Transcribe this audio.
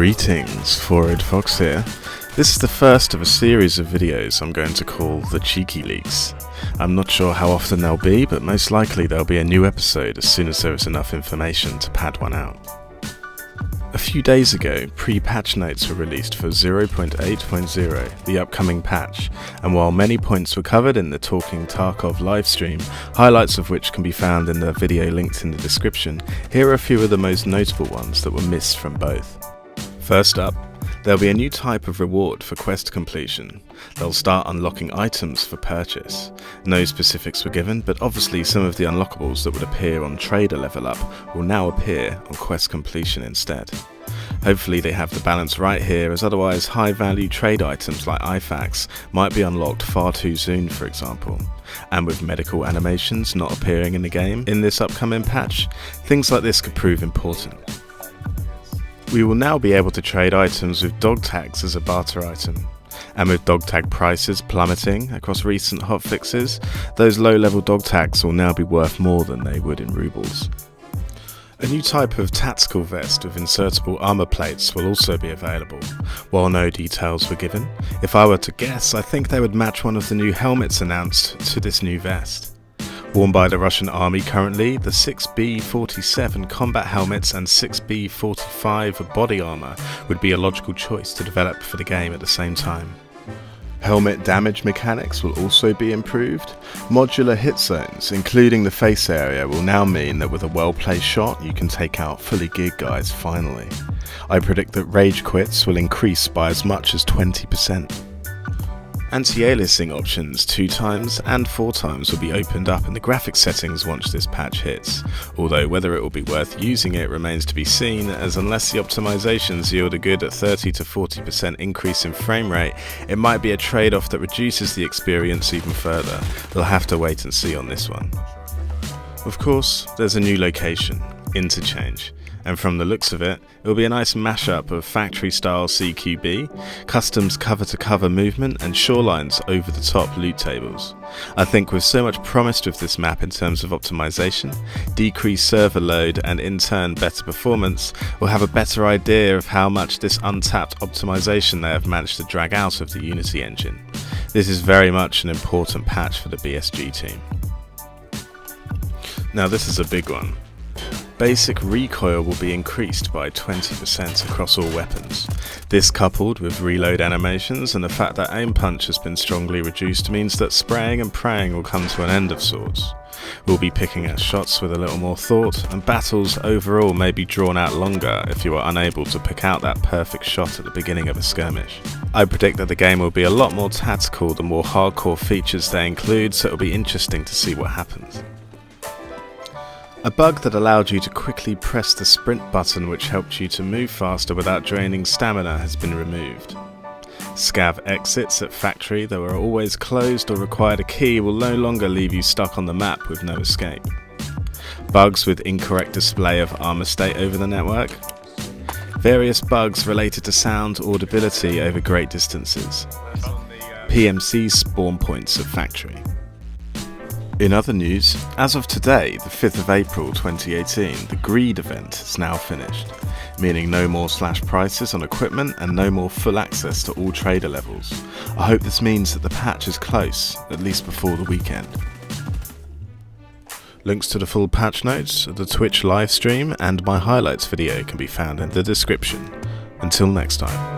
Greetings, Forward Fox here. This is the first of a series of videos I'm going to call the Cheekileaks. I'm not sure how often they'll be, but most likely there'll be a new episode as soon as there is enough information to pad one out. A few days ago, pre-patch notes were released for 0.8.0, the upcoming patch, and while many points were covered in the Talking Tarkov livestream, highlights of which can be found in the video linked in the description, here are a few of the most notable ones that were missed from both. First up, there'll be a new type of reward for quest completion. They'll start unlocking items for purchase. No specifics were given, but obviously some of the unlockables that would appear on trader level up will now appear on quest completion instead. Hopefully they have the balance right here, as otherwise high value trade items like IFAKs might be unlocked far too soon, for example. And with medical animations not appearing in the game in this upcoming patch, things like this could prove important. We will now be able to trade items with dog tags as a barter item. And with dog tag prices plummeting across recent hotfixes, those low-level dog tags will now be worth more than they would in rubles. A new type of tactical vest with insertable armor plates will also be available. While no details were given, if I were to guess, I think they would match one of the new helmets announced to this new vest. Worn by the Russian army currently, the 6B47 combat helmets and 6B45 body armor would be a logical choice to develop for the game at the same time. Helmet damage mechanics will also be improved. Modular hit zones, including the face area, will now mean that with a well-placed shot you can take out fully geared guys finally. I predict that rage quits will increase by as much as 20%. Anti-aliasing options 2x and 4x will be opened up in the graphics settings once this patch hits, although whether it will be worth using it remains to be seen, as unless the optimizations yield a good 30 to 40% increase in frame rate, it might be a trade-off that reduces the experience even further. We'll have to wait and see on this one. Of course, there's a new location, Interchange. And from the looks of it, it will be a nice mashup of factory-style CQB, customs cover-to-cover movement, and shorelines over-the-top loot tables. I think with so much promised with this map in terms of optimization, decreased server load, and in turn better performance, we'll have a better idea of how much this untapped optimization they have managed to drag out of the Unity engine. This is very much an important patch for the BSG team. Now this is a big one. Basic recoil will be increased by 20% across all weapons. This, coupled with reload animations and the fact that aim punch has been strongly reduced, means that spraying and praying will come to an end of sorts. We'll be picking at shots with a little more thought, and battles overall may be drawn out longer if you are unable to pick out that perfect shot at the beginning of a skirmish. I predict that the game will be a lot more tactical the more hardcore features they include, so it'll be interesting to see what happens. A bug that allowed you to quickly press the sprint button, which helped you to move faster without draining stamina, has been removed. Scav exits at factory that were always closed or required a key will no longer leave you stuck on the map with no escape. Bugs with incorrect display of armor state over the network. Various bugs related to sound audibility over great distances. PMC spawn points at factory. In other news, as of today, the 5th of April 2018, the Greed event is now finished, meaning no more slash prices on equipment and no more full access to all trader levels. I hope this means that the patch is close, at least before the weekend. Links to the full patch notes, the Twitch livestream and my highlights video can be found in the description. Until next time.